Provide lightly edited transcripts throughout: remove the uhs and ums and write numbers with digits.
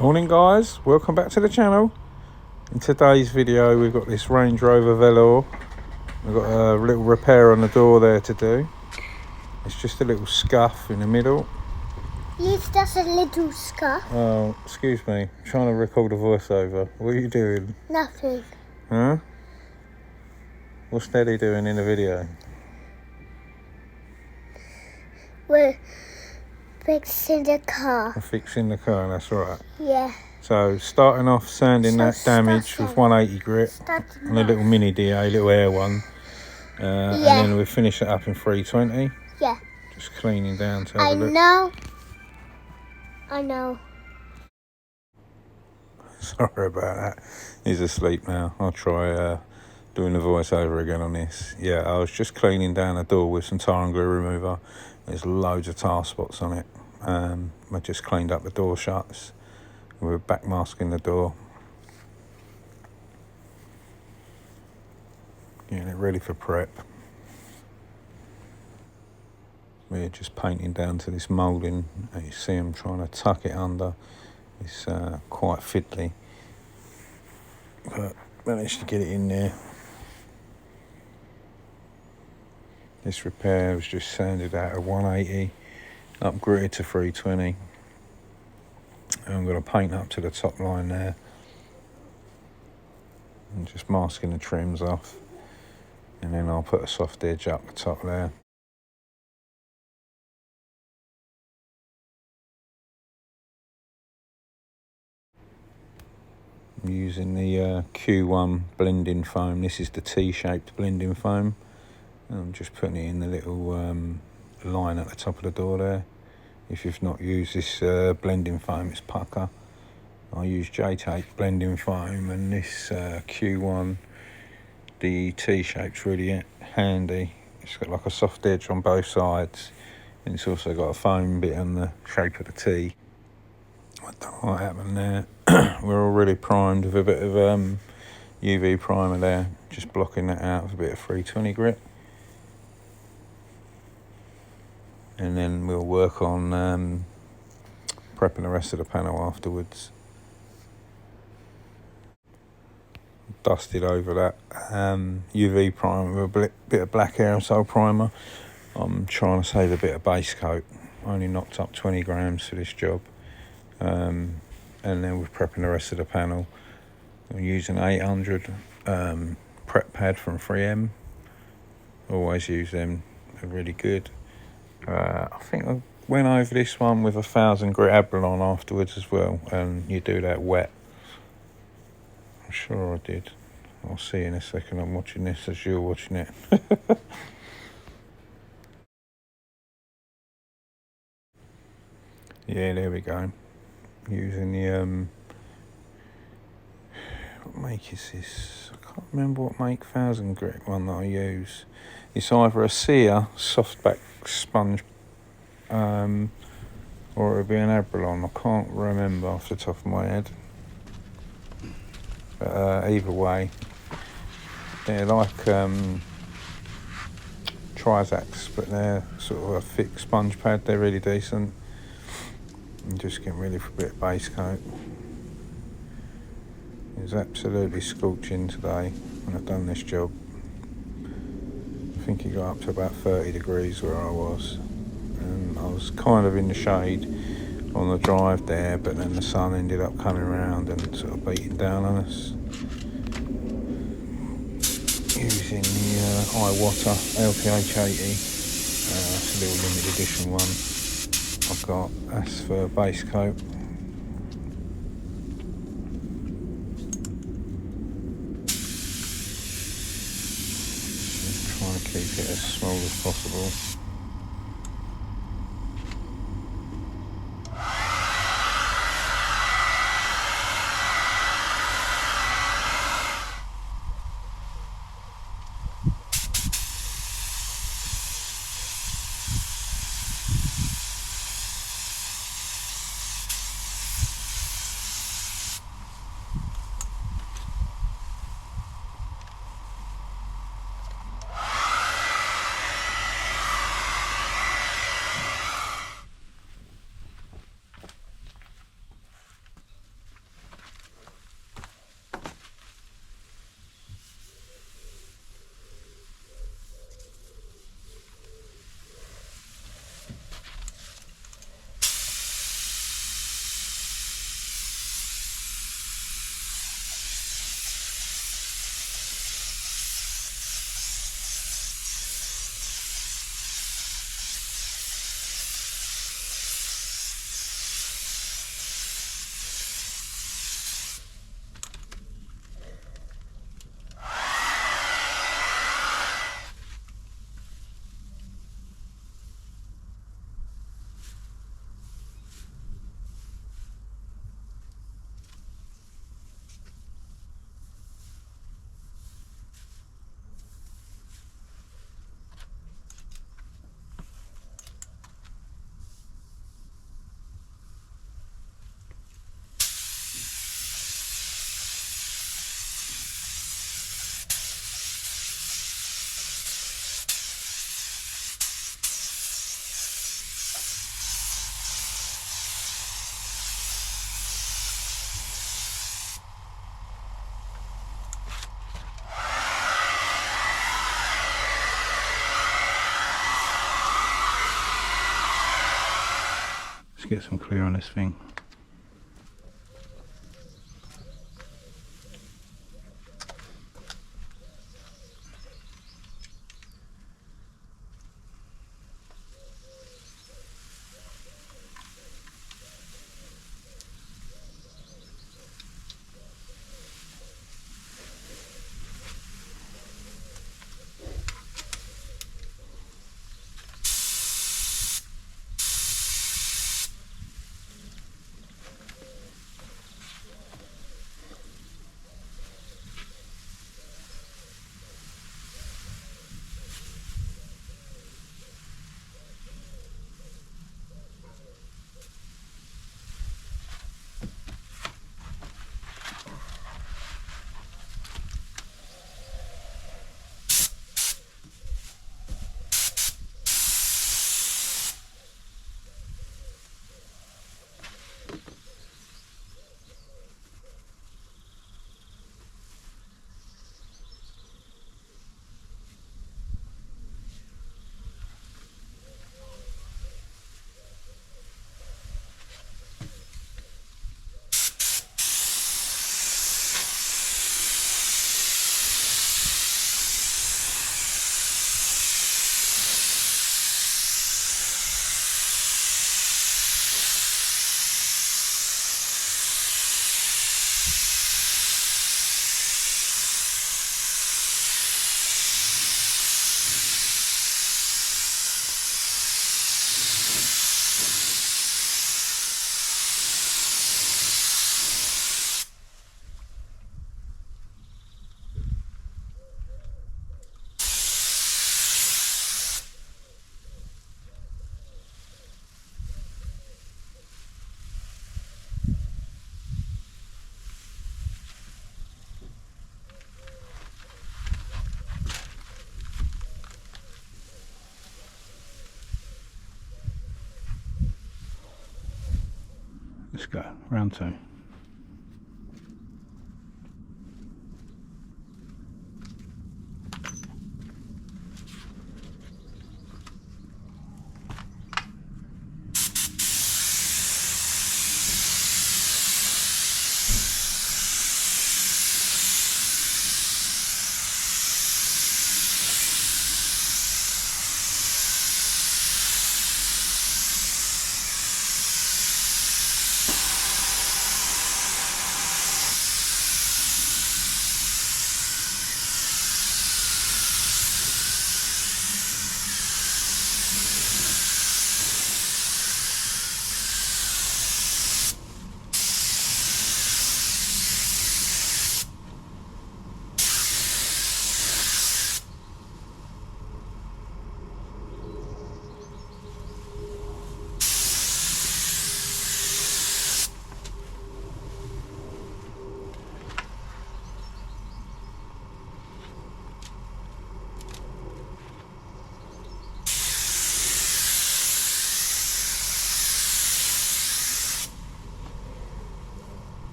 Morning guys, welcome back to the channel. In today's video we've got this Range Rover velar. We've got a little repair on the door there to do. It's just a little scuff in the middle. Yes, that's a little scuff. Oh, excuse me, I'm trying to record a voiceover. What are you doing? Nothing. Huh? What's Daddy doing in the video? We're fixing the car. I'm fixing the car, that's right. Yeah. So starting off sanding that damage with 180 grit and a little mini DA, little air one. And then we'll finish it up in 320. Yeah. Just cleaning down to have a look. I know. Sorry about that. He's asleep now. I'll try doing the voiceover again on this. Yeah, I was just cleaning down the door with some tar and glue remover. There's loads of tar spots on it. I just cleaned up the door shuts. We're back masking the door. Getting it ready for prep. We're just painting down to this moulding. You see I'm trying to tuck it under. It's quite fiddly, but managed to get it in there. This repair was just sanded out at 180, upgraded to 320. And I'm going to paint up to the top line there. And just masking the trims off. And then I'll put a soft edge up the top there. I'm using the Q1 blending foam. This is the T-shaped blending foam. I'm just putting it in the little line at the top of the door there. If you've not used this blending foam, it's pucker. I use J-tape blending foam, and this Q1, the T-shape's really handy. It's got like a soft edge on both sides, and it's also got a foam bit on the shape of the T. I don't know what happened there. We're already primed with a bit of UV primer there, just blocking that out with a bit of 320 grit. And then we'll work on prepping the rest of the panel afterwards. Dusted over that UV primer with a bit of black aerosol primer. I'm trying to save a bit of base coat. Only knocked up 20 grams for this job. And then we're prepping the rest of the panel. I'm using 800 prep pad from 3M. Always use them, they're really good. I think I went over this one with 1000 grit Abralon afterwards as well, and you do that wet. I'm sure I did. I'll see in a second. I'm watching this as you're watching it. Yeah, there we go. Using the what make is this? I can't remember what make 1000 grit one that I use. It's either a Sear softback sponge or it'll be an Abralon. I can't remember off the top of my head. But either way, they're like Trizacs, but they're sort of a thick sponge pad. They're really decent. I'm just getting ready for a bit of base coat. It was absolutely scorching today when I've done this job. I think it got up to about 30 degrees where I was. And I was kind of in the shade on the drive there, but then the sun ended up coming around and sort of beating down on us. Using the Iwata LPH 80. It's a little limited edition one I've got. That's for base coat. Just trying to keep it as small as possible. Let's get some clear on this thing. Let's go, round two.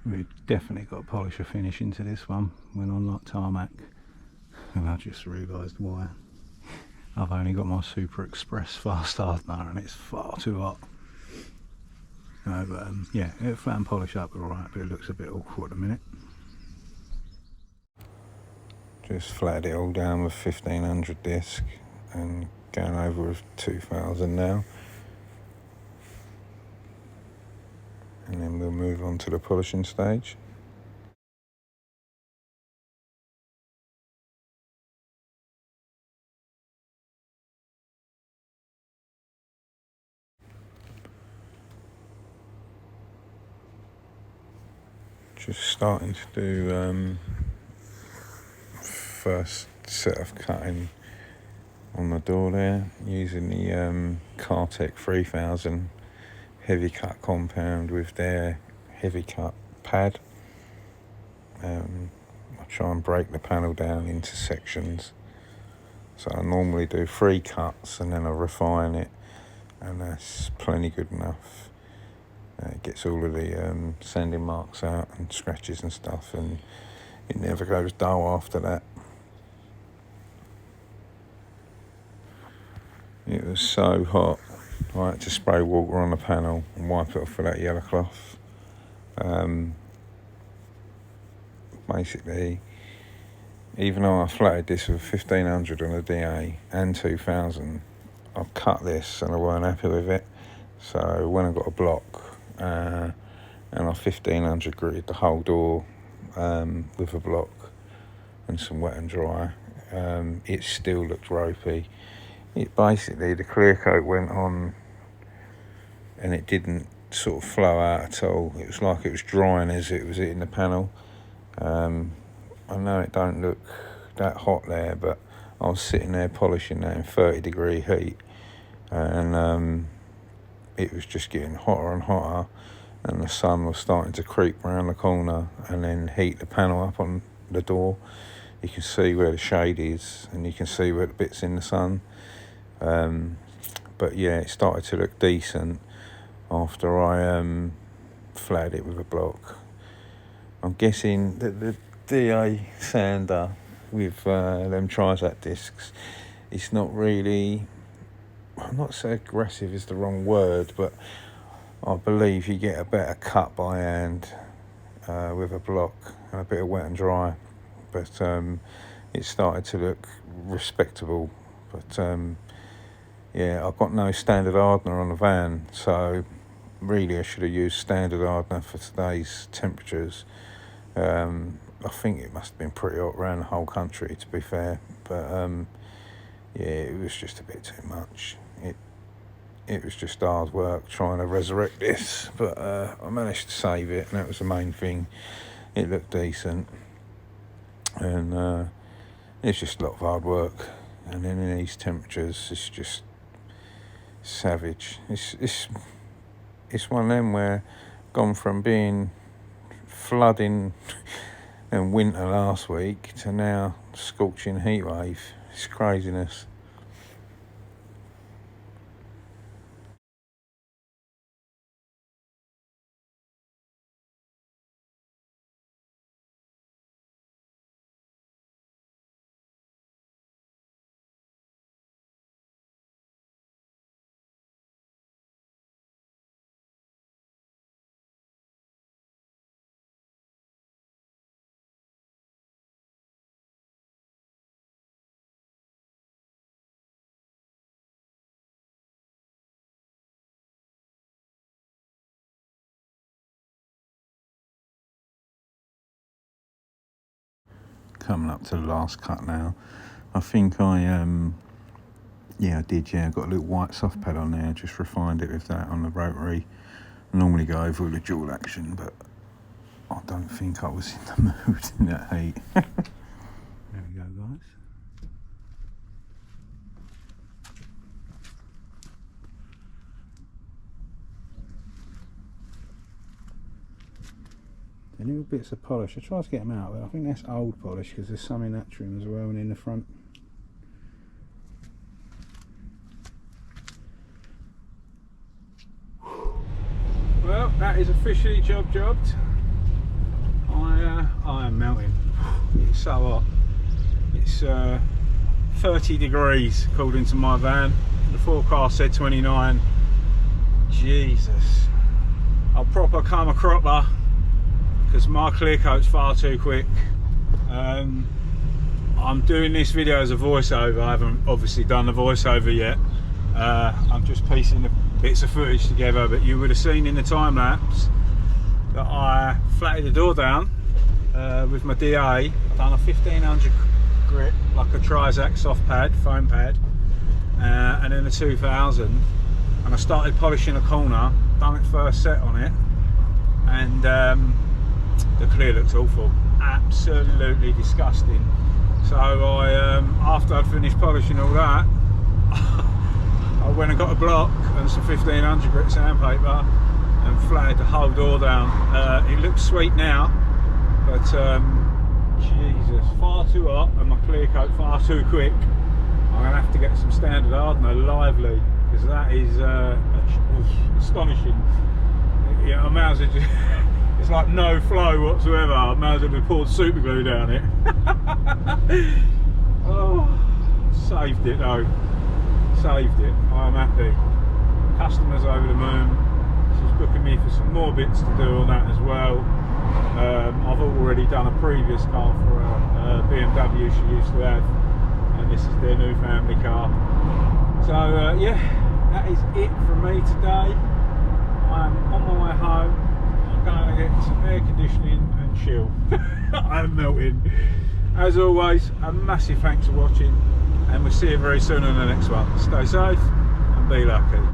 We've definitely got a polisher finish into this one. Went on like tarmac, and I just realised why. I've only got my Super Express fast hardener and it's far too hot. But yeah, it'll flat and polish up alright, but it looks a bit awkward at the minute. Just flatted it all down with 1500 disc and going over with 2000 now. And then we'll move on to the polishing stage. Just starting to do first set of cutting on the door there using the Cartec 3000 heavy cut compound with their heavy cut pad. I try and break the panel down into sections. So I normally do 3 cuts and then I refine it, and that's plenty good enough. It gets all of the sanding marks out and scratches and stuff, and it never goes dull after that. It was so hot, I had to spray water on the panel and wipe it off with that yellow cloth. Basically, even though I flatted this with 1500 on the DA and 2000, I've cut this and I weren't happy with it. So when I got a block and I 1500 gritted the whole door with a block and some wet and dry, it still looked ropey. It basically, the clear coat went on and it didn't sort of flow out at all. It was like it was drying as it was hitting the panel. I know it don't look that hot there, but I was sitting there polishing that in 30-degree heat, and it was just getting hotter and hotter, and the sun was starting to creep around the corner and then heat the panel up on the door. You can see where the shade is and you can see where the bit's in the sun. But yeah, it started to look decent after I flatted it with a block. I'm guessing that the DA sander with them Trizac discs, it's not really, I'm not so aggressive is the wrong word, but I believe you get a better cut by hand with a block and a bit of wet and dry. But it started to look respectable. But yeah, I've got no standard hardener on the van, so really I should have used standard hardener for today's temperatures. I think it must have been pretty hot around the whole country, to be fair, but yeah, it was just a bit too much. It was just hard work trying to resurrect this, but I managed to save it, and that was the main thing. It looked decent, and it's just a lot of hard work, and then in these temperatures it's just savage. It's one of them where gone from being flooding and winter last week to now scorching heat wave. It's craziness. Coming up to the last cut now. I think I did, I got a little white soft pad on there, just refined it with that on the rotary. I normally go over with the dual action, but I don't think I was in the mood in that heat. There we go, guys. The little bits of polish, I try to get them out, but I think that's old polish because there's some in that trim as well and in the front. Well, that is officially jobbed. I am melting. It's so hot. It's 30 degrees according to my van. The forecast said 29. Jesus. I'll proper come a cropper because my clear coat's far too quick. I'm doing this video as a voiceover. I haven't obviously done the voiceover yet. I'm just piecing the bits of footage together, but you would have seen in the time lapse that I flatted the door down with my DA. I've done a 1500 grit, like a Trizac soft pad, foam pad, and then a 2000, and I started polishing a corner, done it first set on it, and the clear looks awful, absolutely disgusting. So I, after I'd finished polishing all that, I went and got a block and some 1500 grit sandpaper and flatted the whole door down. It looks sweet now, but Jesus, far too hot and my clear coat far too quick. I'm going to have to get some standard hardener, Lively, because that is astonishing. Yeah, I might as well just, it's like no flow whatsoever. I might as well have poured super glue down it. Oh, saved it though. Saved it. I'm happy. Customer's over the moon. She's booking me for some more bits to do on that as well. I've already done a previous car for a BMW she used to have, and this is their new family car. So yeah, that is it from me today. I'm on my way home. I'm going to get some air conditioning and chill. I'm melting. As always, a massive thanks for watching, and we'll see you very soon on the next one. Stay safe and be lucky.